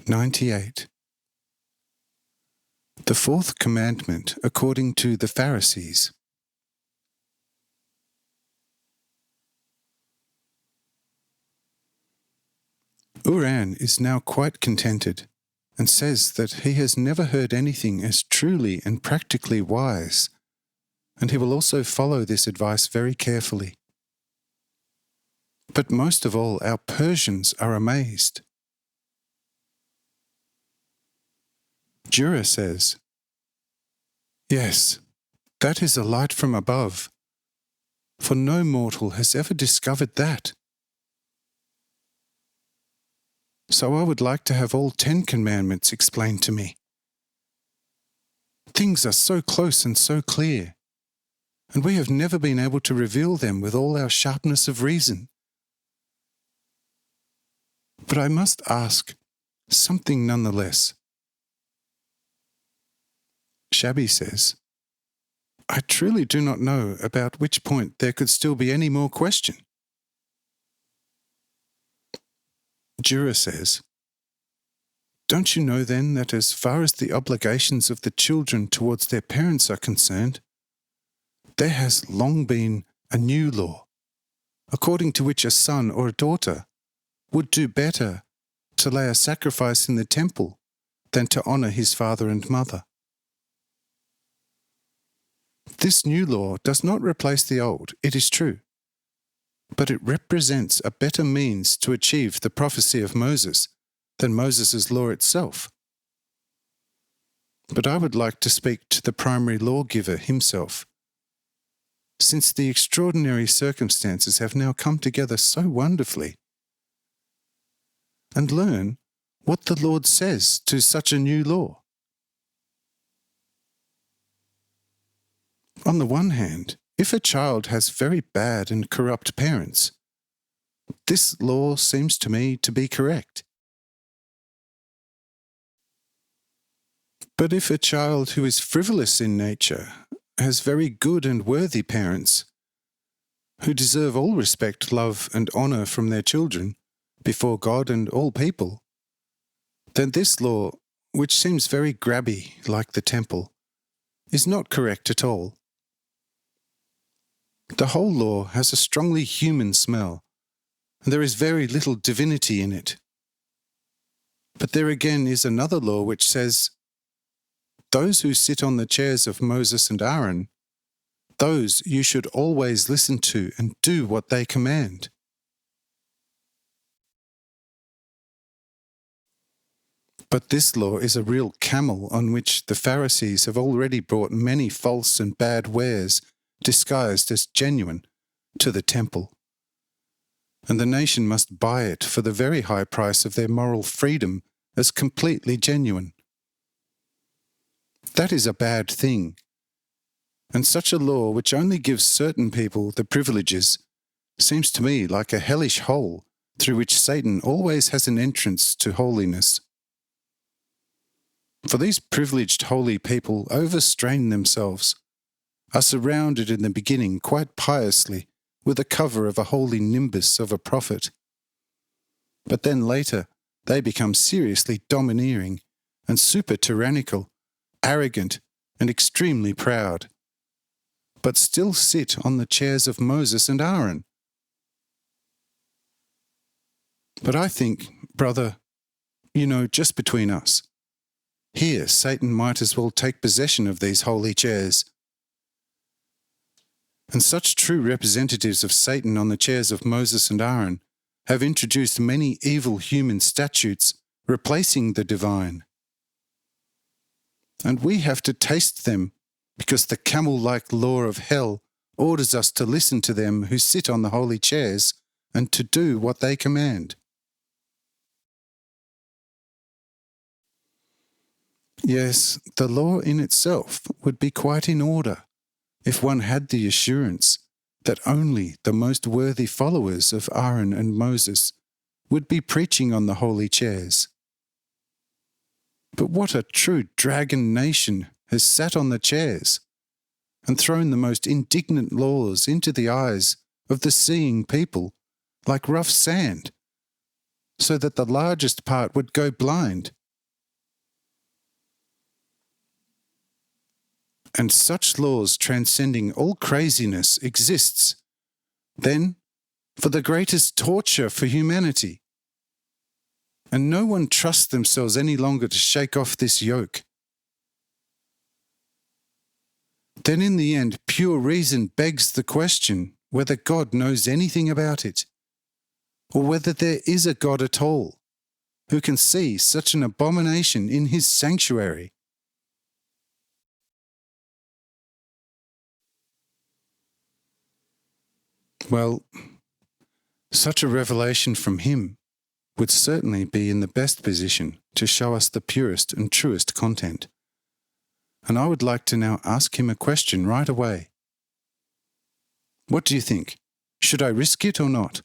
98. The fourth commandment according to the Pharisees. Uran is now quite contented and says that he has never heard anything as truly and practically wise, and he will also follow this advice very carefully. But most of all, our Persians are amazed. Jura says, "Yes, that is a light from above, for no mortal has ever discovered that. So I would like to have all 10 commandments explained to me. Things are so close and so clear, and we have never been able to reveal them with all our sharpness of reason. But I must ask something nonetheless." Shabby says, "I truly do not know about which point there could still be any more question." Jura says, "Don't you know then that as far as the obligations of the children towards their parents are concerned, there has long been a new law, according to which a son or a daughter would do better to lay a sacrifice in the temple than to honour his father and mother? This new law does not replace the old, it is true, but it represents a better means to achieve the prophecy of Moses than Moses' law itself. But I would like to speak to the primary lawgiver himself, since the extraordinary circumstances have now come together so wonderfully, and learn what the Lord says to such a new law. On the one hand, if a child has very bad and corrupt parents, this law seems to me to be correct. But if a child who is frivolous in nature has very good and worthy parents, who deserve all respect, love, and honour from their children before God and all people, then this law, which seems very grabby like the temple, is not correct at all. The whole law has a strongly human smell, and there is very little divinity in it. But there again is another law which says, those who sit on the chairs of Moses and Aaron, those you should always listen to and do what they command. But this law is a real camel on which the Pharisees have already brought many false and bad wares disguised as genuine to the temple, and the nation must buy it for the very high price of their moral freedom as completely genuine. That is a bad thing, and such a law which only gives certain people the privileges seems to me like a hellish hole through which Satan always has an entrance to holiness. For these privileged holy people overstrain themselves, are surrounded in the beginning quite piously with the cover of a holy nimbus of a prophet. But then later they become seriously domineering and super tyrannical, arrogant and extremely proud, but still sit on the chairs of Moses and Aaron. But I think, brother, just between us, here Satan might as well take possession of these holy chairs. And such true representatives of Satan on the chairs of Moses and Aaron have introduced many evil human statutes replacing the divine. And we have to taste them because the camel-like law of hell orders us to listen to them who sit on the holy chairs and to do what they command. Yes, the law in itself would be quite in order if one had the assurance that only the most worthy followers of Aaron and Moses would be preaching on the holy chairs. But what a true dragon nation has sat on the chairs and thrown the most indignant laws into the eyes of the seeing people like rough sand, so that the largest part would go blind. And such laws transcending all craziness exists, then, for the greatest torture for humanity. And no one trusts themselves any longer to shake off this yoke. Then in the end, pure reason begs the question whether God knows anything about it, or whether there is a God at all, who can see such an abomination in his sanctuary. Well, such a revelation from him would certainly be in the best position to show us the purest and truest content. And I would like to now ask him a question right away. What do you think? Should I risk it or not?